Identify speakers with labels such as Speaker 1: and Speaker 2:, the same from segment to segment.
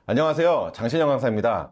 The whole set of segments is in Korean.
Speaker 1: 안녕하세요. 장신영 강사입니다.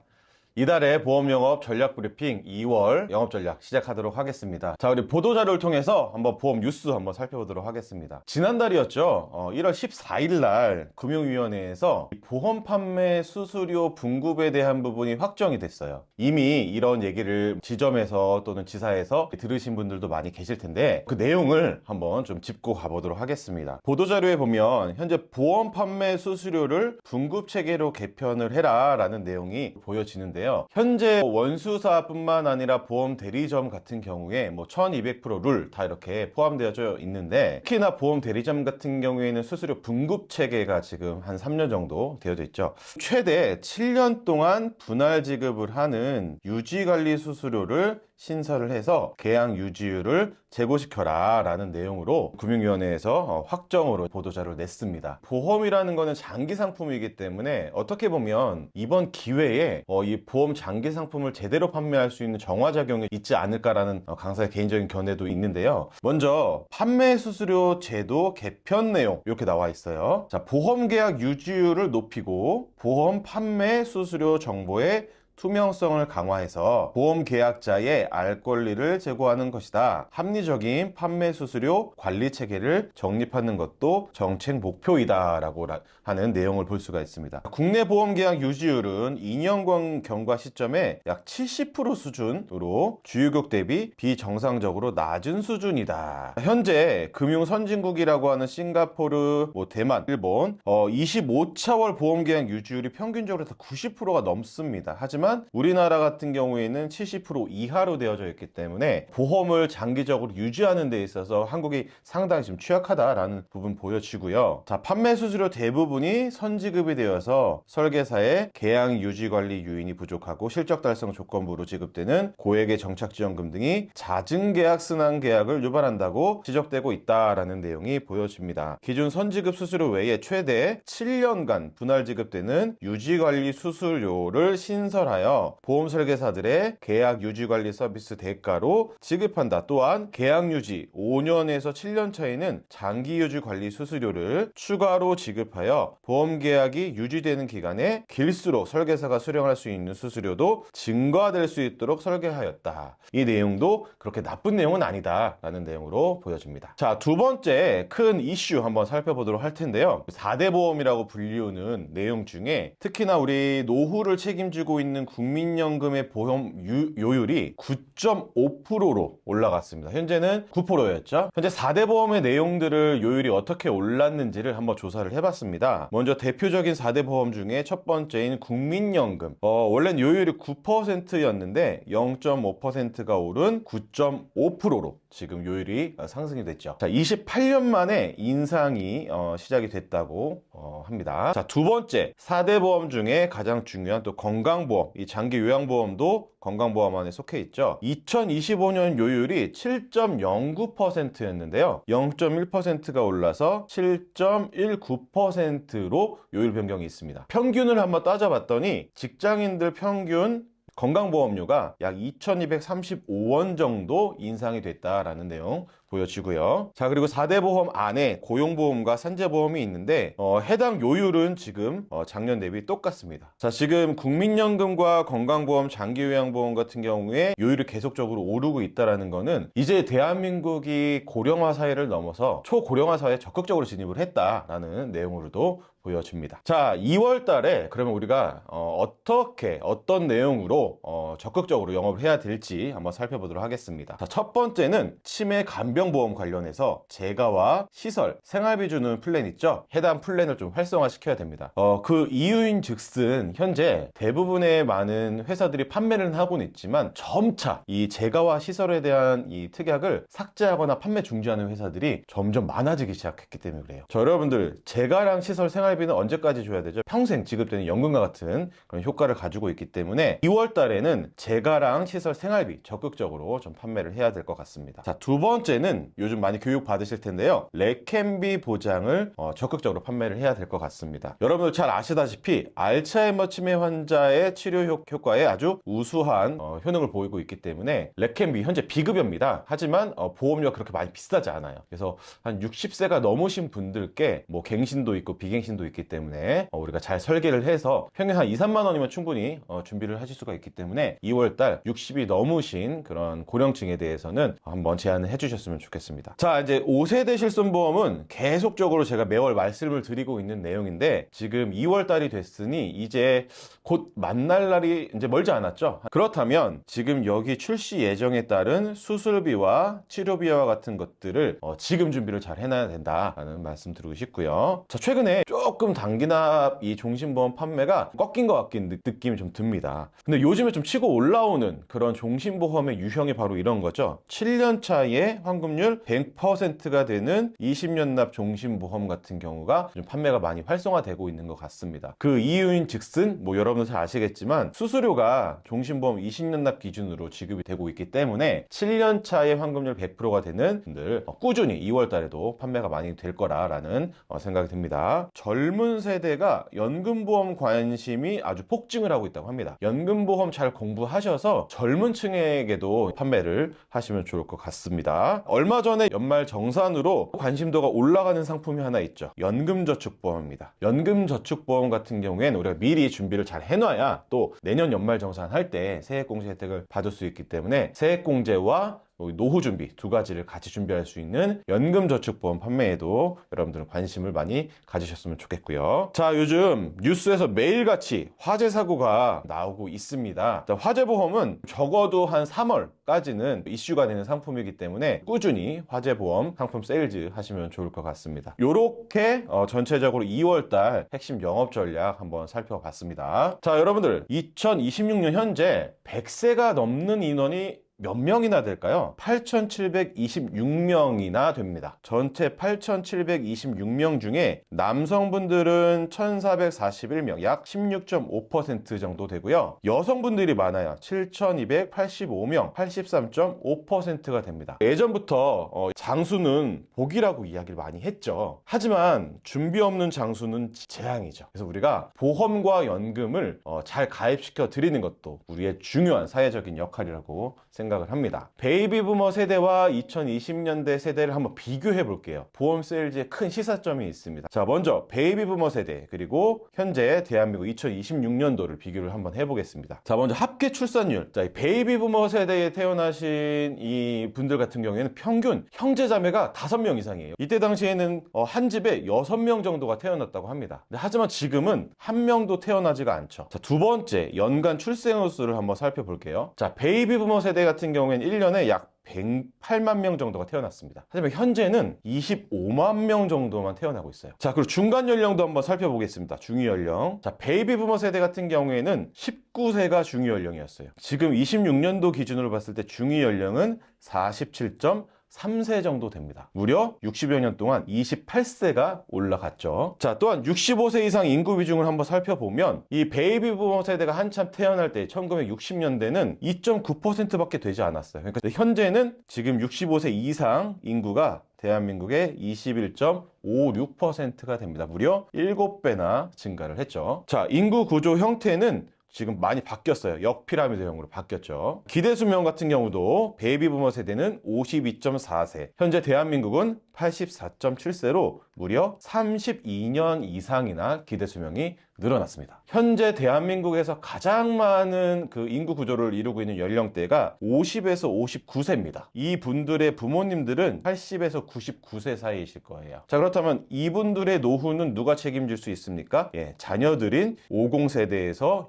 Speaker 1: 이달의 보험영업 전략브리핑 2월 영업전략 시작하도록 하겠습니다. 자, 우리 보도자료를 통해서 한번 보험 뉴스 한번 살펴보도록 하겠습니다. 지난달이었죠. 1월 14일 날 금융위원회에서 보험 판매 수수료 분급에 대한 부분이 확정이 됐어요. 이미 이런 얘기를 지점에서 또는 지사에서 들으신 분들도 많이 계실 텐데 그 내용을 한번 좀 짚고 가보도록 하겠습니다. 보도자료에 보면 현재 보험 판매 수수료를 분급 체계로 개편을 해라 라는 내용이 보여지는데요. 현재 원수사뿐만 아니라 보험 대리점 같은 경우에 1200% 룰 다 이렇게 포함되어져 있는데, 특히나 보험 대리점 같은 경우에는 수수료 분급 체계가 지금 한 3년 정도 되어져 있죠. 최대 7년 동안 분할 지급을 하는 유지관리 수수료를 신설을 해서 계약 유지율을 제고시켜라 라는 내용으로 금융위원회에서 확정으로 보도자료를 냈습니다. 보험이라는 거는 장기 상품이기 때문에 어떻게 보면 이번 기회에 이 보험 장기 상품을 제대로 판매할 수 있는 정화작용이 있지 않을까라는 강사의 개인적인 견해도 있는데요. 먼저 판매 수수료 제도 개편 내용 이렇게 나와 있어요. 자, 보험 계약 유지율을 높이고 보험 판매 수수료 정보의 투명성을 강화해서 보험 계약자의 알 권리를 제고하는 것이다. 합리적인 판매 수수료 관리 체계를 정립하는 것도 정책 목표이다 라고 하는 내용을 볼 수가 있습니다. 국내 보험 계약 유지율은 2년간 경과 시점에 약 70% 수준으로 주요국 대비 비정상적으로 낮은 수준이다. 현재 금융 선진국이라고 하는 싱가포르, 대만, 일본 25차월 보험 계약 유지율이 평균적으로 다 90%가 넘습니다. 하지만 우리나라 같은 경우에는 70% 이하로 되어져 있기 때문에 보험을 장기적으로 유지하는 데 있어서 한국이 상당히 좀 취약하다라는 부분 보여지고요. 자, 판매 수수료 대부분이 선지급이 되어서 설계사의 계약 유지 관리 유인이 부족하고 실적 달성 조건부로 지급되는 고액의 정착지원금 등이 잦은 계약 순환 계약을 유발한다고 지적되고 있다라는 내용이 보여집니다. 기존 선지급 수수료 외에 최대 7년간 분할 지급되는 유지 관리 수수료를 신설하여 보험 설계사들의 계약 유지 관리 서비스 대가로 지급한다. 또한 계약 유지 5년에서 7년 차에는 장기 유지 관리 수수료를 추가로 지급하여 보험 계약이 유지되는 기간에 길수록 설계사가 수령할 수 있는 수수료도 증가될 수 있도록 설계하였다. 이 내용도 그렇게 나쁜 내용은 아니다 라는 내용으로 보여집니다. 자, 두 번째 큰 이슈 한번 살펴보도록 할 텐데요. 4대 보험이라고 불리우는 내용 중에 특히나 우리 노후를 책임지고 있는 국민연금의 보험 요율이 9.5%로 올라갔습니다. 현재는 9%였죠. 현재 4대 보험의 내용들을 요율이 어떻게 올랐는지를 한번 조사를 해봤습니다. 먼저 대표적인 4대 보험 중에 첫 번째인 국민연금. 원래는 요율이 9%였는데 0.5%가 오른 9.5%로 지금 요율이 상승이 됐죠. 자, 28년 만에 인상이 시작이 됐다고 합니다. 자, 두 번째 4대 보험 중에 가장 중요한 또 건강보험, 이 장기 요양보험도 건강보험 안에 속해 있죠. 2025년 요율이 7.09%였는데요 0.1%가 올라서 7.19%로 요율 변경이 있습니다. 평균을 한번 따져봤더니 직장인들 평균 건강보험료가 약 2,235원 정도 인상이 됐다라는 내용 보여지고요. 자, 그리고 4대 보험 안에 고용보험과 산재보험이 있는데 해당 요율은 지금 작년 대비 똑같습니다. 자, 지금 국민연금과 건강보험, 장기요양보험 같은 경우에 요율이 계속적으로 오르고 있다는 거는 이제 대한민국이 고령화 사회를 넘어서 초고령화 사회에 적극적으로 진입을 했다라는 내용으로도 보여집니다. 자, 2월 달에 그러면 우리가 어떤 내용으로 적극적으로 영업을 해야 될지 한번 살펴보도록 하겠습니다. 자, 첫 번째는 치매 간병보험 관련해서 재가와 시설, 생활비 주는 플랜 있죠? 해당 플랜을 좀 활성화시켜야 됩니다. 그 이유인 즉슨 현재 대부분의 많은 회사들이 판매를 하고는 있지만 점차 이 재가와 시설에 대한 이 특약을 삭제하거나 판매 중지하는 회사들이 점점 많아지기 시작했기 때문에 그래요. 자, 여러분들 재가랑 시설, 생활비는 언제까지 줘야 되죠? 평생 지급되는 연금과 같은 그런 효과를 가지고 있기 때문에 2월 달에는 재가랑 시설, 생활비 적극적으로 좀 판매를 해야 될 것 같습니다. 자, 두 번째는 세대는 요즘 많이 교육 받으실 텐데요. 레켐비 보장을 적극적으로 판매를 해야 될 것 같습니다. 여러분들 잘 아시다시피 알츠하이머 치매 환자의 치료 효과에 아주 우수한 효능을 보이고 있기 때문에 레켐비 현재 비급여입니다. 하지만 보험료가 그렇게 많이 비싸지 않아요. 그래서 한 60세가 넘으신 분들께 뭐 갱신도 있고 비갱신도 있기 때문에 우리가 잘 설계를 해서 평균 한 2, 3만 원이면 충분히 준비를 하실 수가 있기 때문에 2월달 60이 넘으신 그런 고령층에 대해서는 한번 제안을 해주셨으면 좋겠습니다. 자, 이제 5세대 실손보험은 계속적으로 제가 매월 말씀을 드리고 있는 내용인데 지금 2월달이 됐으니 이제 곧 만날 날이 이제 멀지 않았죠. 그렇다면 지금 여기 출시 예정에 따른 수술비와 치료비와 같은 것들을 지금 준비를 잘 해놔야 된다라는 말씀 드리고 싶고요. 자, 최근에 조금 단기납 이 종신보험 판매가 꺾인 것 같긴 느낌이 좀 듭니다. 근데 요즘에 좀 치고 올라오는 그런 종신보험의 유형이 바로 이런 거죠. 7년 차에 환급률 100%가 되는 20년 납 종신보험 같은 경우가 좀 판매가 많이 활성화되고 있는 것 같습니다. 그 이유인 즉슨 뭐 여러분들 잘 아시겠지만 수수료가 종신보험 20년 납 기준으로 지급이 되고 있기 때문에 7년 차에 환급률 100%가 되는 분들 꾸준히 2월 달에도 판매가 많이 될 거라는 생각이 듭니다. 젊은 세대가 연금보험 관심이 아주 폭증을 하고 있다고 합니다. 연금보험 잘 공부하셔서 젊은 층에게도 판매를 하시면 좋을 것 같습니다. 얼마 전에 연말 정산으로 관심도가 올라가는 상품이 하나 있죠. 연금저축보험입니다. 연금저축보험 같은 경우에는 우리가 미리 준비를 잘 해놔야 또 내년 연말 정산할 때 세액공제 혜택을 받을 수 있기 때문에 세액공제와 노후 준비 두 가지를 같이 준비할 수 있는 연금저축보험 판매에도 여러분들은 관심을 많이 가지셨으면 좋겠고요. 자, 요즘 뉴스에서 매일같이 화재 사고가 나오고 있습니다. 자, 화재보험은 적어도 한 3월까지는 이슈가 되는 상품이기 때문에 꾸준히 화재보험 상품 세일즈 하시면 좋을 것 같습니다. 요렇게 전체적으로 2월달 핵심 영업 전략 한번 살펴봤습니다. 자, 여러분들 2026년 현재 100세가 넘는 인원이 몇 명이나 될까요? 8,726명이나 됩니다. 전체 8,726명 중에 남성분들은 1,441명, 약 16.5% 정도 되고요. 여성분들이 많아요. 7,285명, 83.5%가 됩니다. 예전부터 장수는 복이라고 이야기를 많이 했죠. 하지만 준비 없는 장수는 재앙이죠. 그래서 우리가 보험과 연금을 잘 가입시켜 드리는 것도 우리의 중요한 사회적인 역할이라고 생각을 합니다. 베이비부머 세대와 2020년대 세대를 한번 비교해 볼게요. 보험 세일즈에 큰 시사점이 있습니다. 자, 먼저 베이비부머 세대 그리고 현재 대한민국 2026년도를 비교를 한번 해보겠습니다. 자, 먼저 합계 출산율. 자, 베이비부머 세대에 태어나신 이 분들 같은 경우에는 평균 형제자매가 5명 이상이에요. 이때 당시에는 한 집에 6명 정도가 태어났다고 합니다. 하지만 지금은 한 명도 태어나지가 않죠. 자, 두 번째 연간 출생아 수를 한번 살펴볼게요. 자, 베이비부머 세대 같은 경우에는 1년에 약 108만 명 정도가 태어났습니다. 하지만 현재는 25만 명 정도만 태어나고 있어요. 자, 그리고 중간 연령도 한번 살펴보겠습니다. 중위 연령. 자, 베이비부머 세대 같은 경우에는 19세가 중위 연령이었어요. 지금 26년도 기준으로 봤을 때 중위 연령은 47.3세 정도 됩니다. 무려 60여 년 동안 28세가 올라갔죠. 자, 또한 65세 이상 인구 비중을 한번 살펴보면 이 베이비부머 세대가 한참 태어날 때 1960년대는 2.9%밖에 되지 않았어요. 그러니까 현재는 지금 65세 이상 인구가 대한민국의 21.56%가 됩니다. 무려 7배나 증가를 했죠. 자, 인구 구조 형태는 지금 많이 바뀌었어요. 역피라미드형으로 바뀌었죠. 기대수명 같은 경우도 베이비부머 세대는 52.4세, 현재 대한민국은 84.7세로 무려 32년 이상이나 기대수명이 늘어났습니다. 현재 대한민국에서 가장 많은 그 인구 구조를 이루고 있는 연령대가 50에서 59세입니다. 이 분들의 부모님들은 80에서 99세 사이이실 거예요. 자, 그렇다면 이분들의 노후는 누가 책임질 수 있습니까? 자녀들인 50세대에서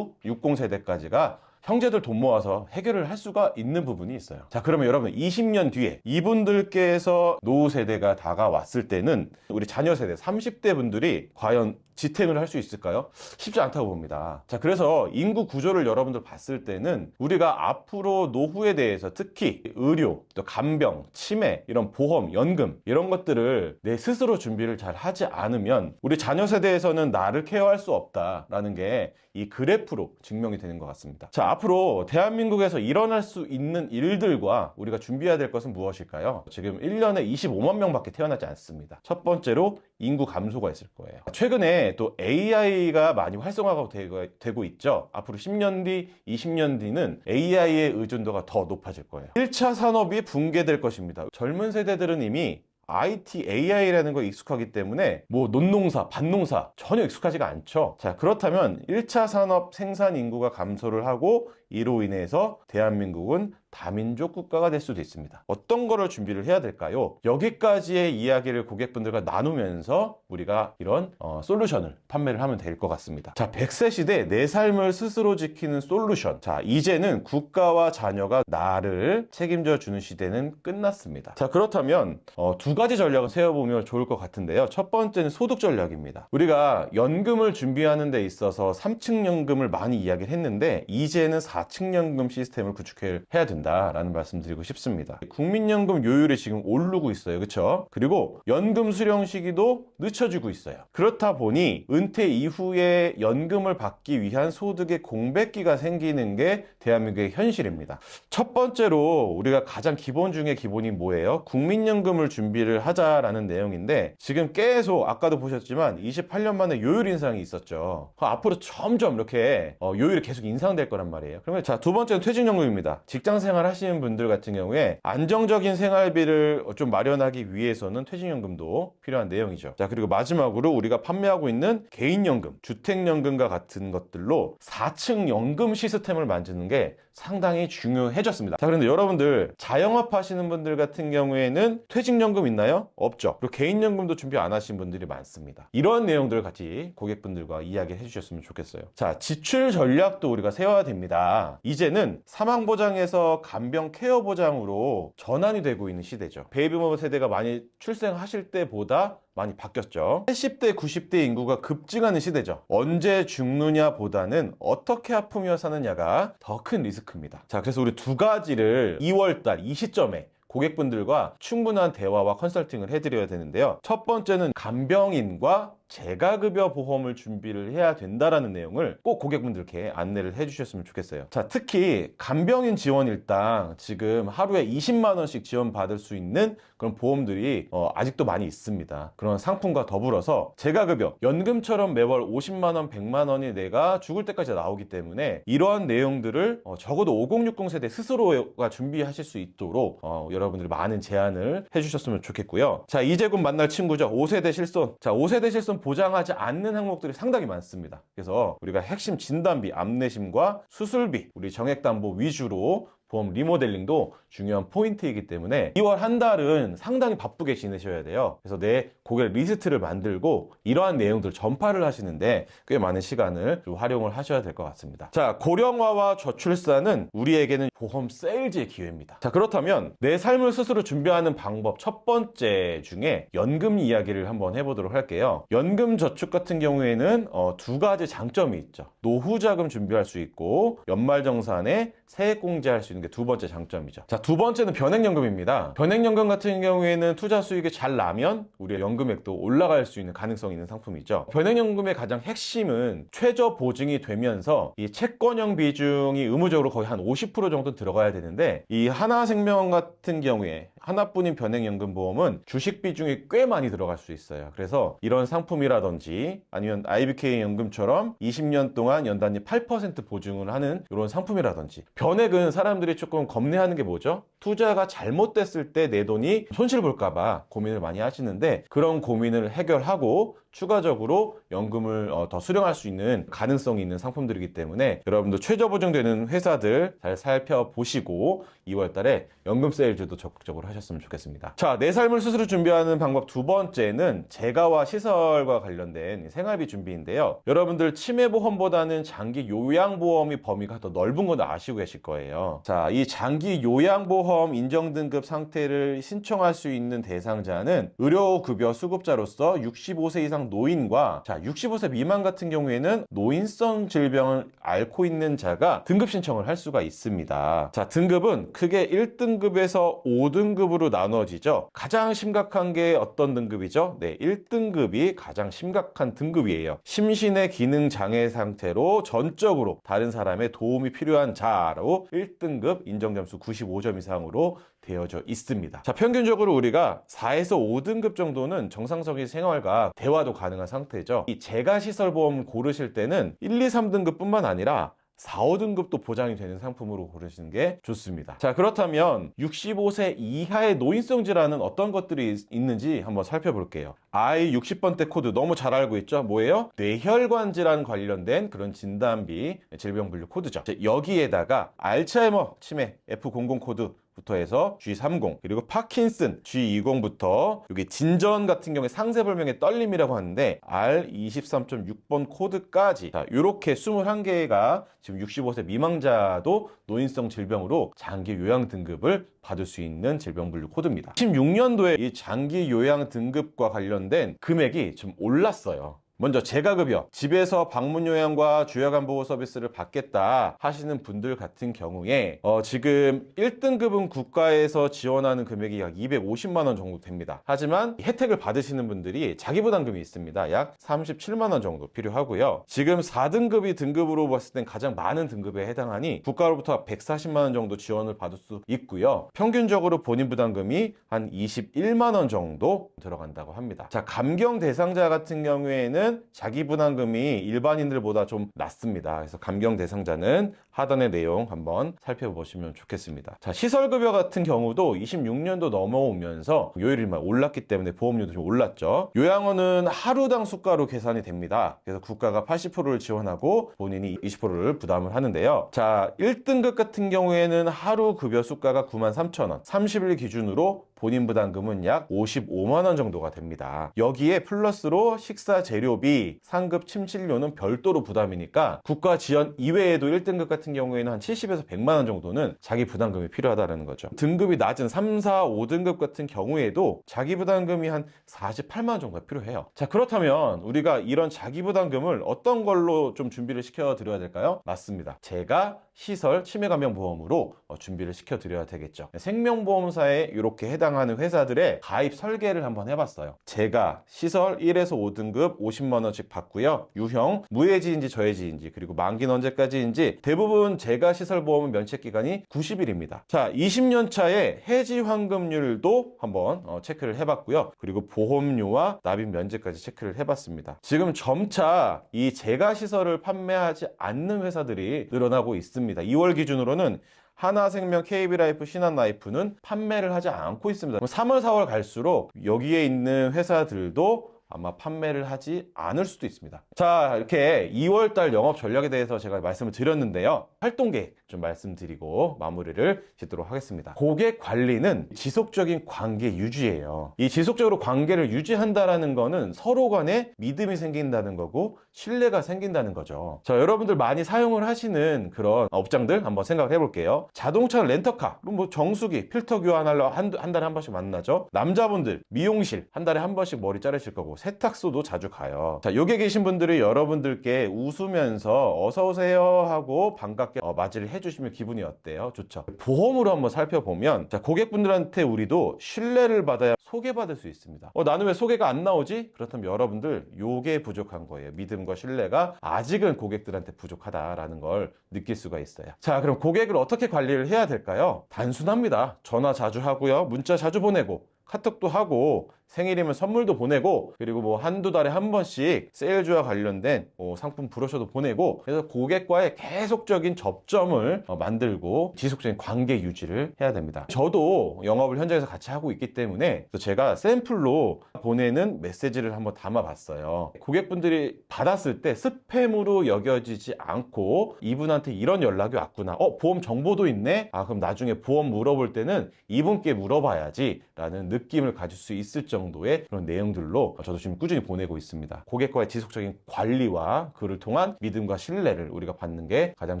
Speaker 1: 60세대까지가 형제들 돈 모아서 해결을 할 수가 있는 부분이 있어요. 자, 그러면 여러분 20년 뒤에 이분들께서 노후 세대가 다가왔을 때는 우리 자녀 세대 30대 분들이 과연 지탱을 할 수 있을까요? 쉽지 않다고 봅니다. 자, 그래서 인구 구조를 여러분들 봤을 때는 우리가 앞으로 노후에 대해서 특히 의료, 또 간병, 치매, 이런 보험, 연금 이런 것들을 내 스스로 준비를 잘 하지 않으면 우리 자녀 세대에서는 나를 케어할 수 없다라는 게 이 그래프로 증명이 되는 것 같습니다. 자, 앞으로 대한민국에서 일어날 수 있는 일들과 우리가 준비해야 될 것은 무엇일까요? 지금 1년에 25만 명밖에 태어나지 않습니다. 첫 번째로 인구 감소가 있을 거예요. 최근에 또 AI가 많이 활성화가 되고 있죠. 앞으로 10년 뒤, 20년 뒤는 AI의 의존도가 더 높아질 거예요. 1차 산업이 붕괴될 것입니다. 젊은 세대들은 이미 IT, AI라는 거에 익숙하기 때문에 뭐 논농사, 밭농사 전혀 익숙하지가 않죠. 자, 그렇다면 1차 산업 생산 인구가 감소를 하고 이로 인해서 대한민국은 다민족 국가가 될 수도 있습니다. 어떤 거를 준비를 해야 될까요? 여기까지의 이야기를 고객분들과 나누면서 우리가 이런 솔루션을 판매를 하면 될 것 같습니다. 자, 100세 시대 내 삶을 스스로 지키는 솔루션. 자, 이제는 국가와 자녀가 나를 책임져 주는 시대는 끝났습니다. 자, 그렇다면 두 가지 전략을 세워보면 좋을 것 같은데요. 첫 번째는 소득 전략입니다. 우리가 연금을 준비하는 데 있어서 3층 연금을 많이 이야기를 했는데 이제는 4층 연금 시스템을 구축해야 된다라는 말씀 드리고 싶습니다. 국민연금 요율이 지금 오르고 있어요. 그렇죠? 그리고 연금 수령 시기도 늦춰지고 있어요. 그렇다 보니 은퇴 이후에 연금을 받기 위한 소득의 공백기가 생기는 게 대한민국의 현실입니다. 첫 번째로 우리가 가장 기본 중에 기본이 뭐예요? 국민연금을 준비를 하자라는 내용인데 지금 계속 아까도 보셨지만 28년 만에 요율 인상이 있었죠. 앞으로 점점 이렇게 요율이 계속 인상될 거란 말이에요. 그러면 자, 두 번째는 퇴직연금입니다. 직장생활 하시는 분들 같은 경우에 안정적인 생활비를 좀 마련하기 위해서는 퇴직연금도 필요한 내용이죠. 자, 그리고 마지막으로 우리가 판매하고 있는 개인연금, 주택연금과 같은 것들로 4층 연금 시스템을 만드는 게 상당히 중요해졌습니다. 자, 그런데 여러분들 자영업 하시는 분들 같은 경우에는 퇴직연금 있나요? 없죠. 그리고 개인연금도 준비 안 하신 분들이 많습니다. 이런 내용들을 같이 고객분들과 이야기해 주셨으면 좋겠어요. 자, 지출 전략도 우리가 세워야 됩니다. 이제는 사망보장에서 간병 케어 보장으로 전환이 되고 있는 시대죠. 베이비부머 세대가 많이 출생하실 때보다 많이 바뀌었죠. 80대, 90대 인구가 급증하는 시대죠. 언제 죽느냐 보다는 어떻게 아프며 사느냐가 더 큰 리스크입니다. 자, 그래서 우리 두 가지를 2월달 이 시점에 고객분들과 충분한 대화와 컨설팅을 해드려야 되는데요. 첫 번째는 간병인과 재가급여 보험을 준비를 해야 된다라는 내용을 꼭 고객분들께 안내를 해주셨으면 좋겠어요. 자, 특히 간병인 지원 일당 지금 하루에 20만 원씩 지원받을 수 있는 그런 보험들이 아직도 많이 있습니다. 그런 상품과 더불어서 재가급여, 연금처럼 매월 50만 원, 100만 원이 내가 죽을 때까지 나오기 때문에 이러한 내용들을 적어도 5060 세대 스스로가 준비하실 수 있도록 여러분들이 많은 제안을 해주셨으면 좋겠고요. 자, 이제 곧 만날 친구죠. 5세대 실손. 자, 5세대 실손 보장하지 않는 항목들이 상당히 많습니다. 그래서 우리가 핵심 진단비, 암내심과 수술비, 우리 정액담보 위주로 보험 리모델링도 중요한 포인트이기 때문에 2월 한 달은 상당히 바쁘게 지내셔야 돼요. 그래서 내 고객 리스트를 만들고 이러한 내용들 전파를 하시는데 꽤 많은 시간을 좀 활용을 하셔야 될 것 같습니다. 자, 고령화와 저출산은 우리에게는 보험 세일즈의 기회입니다. 자, 그렇다면 내 삶을 스스로 준비하는 방법 첫 번째 중에 연금 이야기를 한번 해보도록 할게요. 연금 저축 같은 경우에는 두 가지 장점이 있죠. 노후 자금 준비할 수 있고 연말정산에 세액 공제할 수 있는 게 두 번째 장점이죠. 자, 두 번째는 변액연금입니다. 변액연금 같은 경우에는 투자 수익이 잘 나면 우리의 연금액도 올라갈 수 있는 가능성이 있는 상품이죠. 변액연금의 가장 핵심은 최저 보증이 되면서 이 채권형 비중이 의무적으로 거의 한 50% 정도 들어가야 되는데 이 하나생명 같은 경우에 하나뿐인 변액연금 보험은 주식 비중이 꽤 많이 들어갈 수 있어요. 그래서 이런 상품이라든지 아니면 IBK 연금처럼 20년 동안 연단위 8% 보증을 하는 이런 상품이라든지 변액은 사람들이 조금 겁내하는 게 뭐죠? 투자가 잘못됐을 때 내 돈이 손실 볼까봐 고민을 많이 하시는데 그런 고민을 해결하고 추가적으로 연금을 더 수령할 수 있는 가능성이 있는 상품들이기 때문에 여러분도 최저 보증되는 회사들 잘 살펴보시고 2월 달에 연금 세일즈도 적극적으로 하셨으면 좋겠습니다. 자, 내 삶을 스스로 준비하는 방법 두 번째는 재가와 시설과 관련된 생활비 준비인데요. 여러분들 치매보험보다는 장기 요양보험이 범위가 더 넓은 건 아시고 계실 거예요. 자, 이 장기 요양보험 인정등급 상태를 신청할 수 있는 대상자는 의료급여 수급자로서 65세 이상 이상 노인과, 자, 65세 미만 같은 경우에는 노인성 질병을 앓고 있는 자가 등급 신청을 할 수가 있습니다. 자, 등급은 크게 1등급에서 5등급으로 나눠지죠. 가장 심각한 게 어떤 등급이죠? 네, 1등급이 가장 심각한 등급이에요. 심신의 기능 장애 상태로 전적으로 다른 사람의 도움이 필요한 자로 1등급 인정점수 95점 이상으로 되어져 있습니다. 자, 평균적으로 우리가 4에서 5등급 정도는 정상적인 생활과 대화도 가능한 상태죠. 이 재가시설보험 고르실 때는 1, 2, 3등급 뿐만 아니라 4, 5등급도 보장이 되는 상품으로 고르시는 게 좋습니다. 자, 그렇다면 65세 이하의 노인성 질환은 어떤 것들이 있는지 한번 살펴볼게요. I60번대 코드 너무 잘 알고 있죠? 뭐예요? 뇌혈관 질환 관련된 그런 진단비 질병분류 코드죠. 자, 여기에다가 알츠하이머 치매 F00 코드 부터 해서 G30, 그리고 파킨슨 G20부터 여기 진전 같은 경우에 상세불명의 떨림이라고 하는데 R23.6번 코드까지, 자, 이렇게 21개가 지금 65세 미망자도 노인성 질병으로 장기 요양 등급을 받을 수 있는 질병분류 코드입니다. 16년도에 이 장기 요양 등급과 관련된 금액이 좀 올랐어요. 먼저 재가급여, 집에서 방문 요양과 주야간 보호 서비스를 받겠다 하시는 분들 같은 경우에 지금 1등급은 국가에서 지원하는 금액이 약 250만 원 정도 됩니다. 하지만 혜택을 받으시는 분들이 자기부담금이 있습니다. 약 37만 원 정도 필요하고요. 지금 4등급이 등급으로 봤을 땐 가장 많은 등급에 해당하니 국가로부터 140만 원 정도 지원을 받을 수 있고요. 평균적으로 본인 부담금이 한 21만 원 정도 들어간다고 합니다. 자, 감경 대상자 같은 경우에는 자기 부담금이 일반인들보다 좀 낮습니다. 그래서 감경 대상자는 하단의 내용 한번 살펴보시면 좋겠습니다. 자, 시설급여 같은 경우도 26년도 넘어오면서 요율이 막 올랐기 때문에 보험료도 좀 올랐죠. 요양원은 하루당 수가로 계산이 됩니다. 그래서 국가가 80%를 지원하고 본인이 20%를 부담을 하는데요. 자, 1등급 같은 경우에는 하루 급여 수가가 93,000원, 30일 기준으로 본인 부담금은 약 55만 원 정도가 됩니다. 여기에 플러스로 식사 재료비, 상급 침실료는 별도로 부담이니까 국가 지원 이외에도 1등급 같은 경우에는 한 70에서 100만 원 정도는 자기 부담금이 필요하다는 거죠. 등급이 낮은 3, 4, 5등급 같은 경우에도 자기 부담금이 한 48만 원 정도가 필요해요. 자, 그렇다면 우리가 이런 자기 부담금을 어떤 걸로 좀 준비를 시켜 드려야 될까요? 맞습니다. 제가 시설 치매감병보험으로 준비를 시켜 드려야 되겠죠. 생명보험사에 이렇게 해당하는 회사들의 가입 설계를 한번 해봤어요. 제가 시설 1에서 5등급 50만 원씩 받고요. 유형 무해지인지 저해지인지 그리고 만기는 언제까지인지, 대부분 제가 시설보험은 면책기간이 90일입니다. 자, 20년 차에 해지 환급률도 한번 체크를 해봤고요. 그리고 보험료와 납입 면제까지 체크를 해봤습니다. 지금 점차 이 제가 시설을 판매하지 않는 회사들이 늘어나고 있습니다. 2월 기준으로는 하나생명, KB라이프, 신한라이프는 판매를 하지 않고 있습니다. 3월, 4월 갈수록 여기에 있는 회사들도 아마 판매를 하지 않을 수도 있습니다. 자, 이렇게 2월달 영업 전략에 대해서 제가 말씀을 드렸는데요. 활동 계획 좀 말씀드리고 마무리를 짓도록 하겠습니다. 고객 관리는 지속적인 관계 유지예요. 이 지속적으로 관계를 유지한다라는 거는 서로 간에 믿음이 생긴다는 거고 신뢰가 생긴다는 거죠. 자, 여러분들 많이 사용을 하시는 그런 업장들 한번 생각을 해볼게요. 자동차 렌터카, 뭐 정수기, 필터 교환하려 한 달에 한 번씩 만나죠. 남자분들 미용실 한 달에 한 번씩 머리 자르실 거고 세탁소도 자주 가요. 자, 여기 계신 분들이 여러분들께 웃으면서 어서오세요 하고 반갑게 맞이를 해주시면 기분이 어때요? 좋죠. 보험으로 한번 살펴보면, 자, 고객분들한테 우리도 신뢰를 받아야 소개받을 수 있습니다. 나는 왜 소개가 안 나오지? 그렇다면 여러분들 요게 부족한 거예요. 믿음과 신뢰가 아직은 고객들한테 부족하다라는 걸 느낄 수가 있어요. 자, 그럼 고객을 어떻게 관리를 해야 될까요? 단순합니다. 전화 자주 하고요. 문자 자주 보내고 카톡도 하고 생일이면 선물도 보내고, 그리고 뭐 한두 달에 한 번씩 세일즈와 관련된 상품 브로셔도 보내고, 그래서 고객과의 계속적인 접점을 만들고 지속적인 관계 유지를 해야 됩니다. 저도 영업을 현장에서 같이 하고 있기 때문에 제가 샘플로 보내는 메시지를 한번 담아봤어요. 고객분들이 받았을 때 스팸으로 여겨지지 않고 이분한테 이런 연락이 왔구나, 보험 정보도 있네, 그럼 나중에 보험 물어볼 때는 이분께 물어봐야지 라는 느낌을 가질 수 있을 정도의 그런 내용들로 저도 지금 꾸준히 보내고 있습니다. 고객과의 지속적인 관리와 그를 통한 믿음과 신뢰를 우리가 받는 게 가장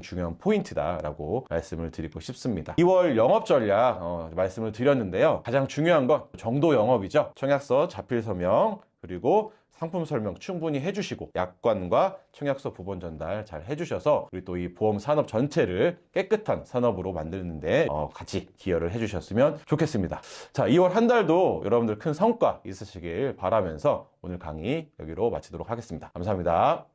Speaker 1: 중요한 포인트다라고 말씀을 드리고 싶습니다. 2월 영업 전략 말씀을 드렸는데요. 가장 중요한 건 정도 영업이죠. 청약서, 자필 서명, 그리고 상품 설명 충분히 해주시고 약관과 청약서 부본 전달 잘 해주셔서 우리 또 이 보험 산업 전체를 깨끗한 산업으로 만드는데 같이 기여를 해주셨으면 좋겠습니다. 자, 2월 한 달도 여러분들 큰 성과 있으시길 바라면서 오늘 강의 여기로 마치도록 하겠습니다. 감사합니다.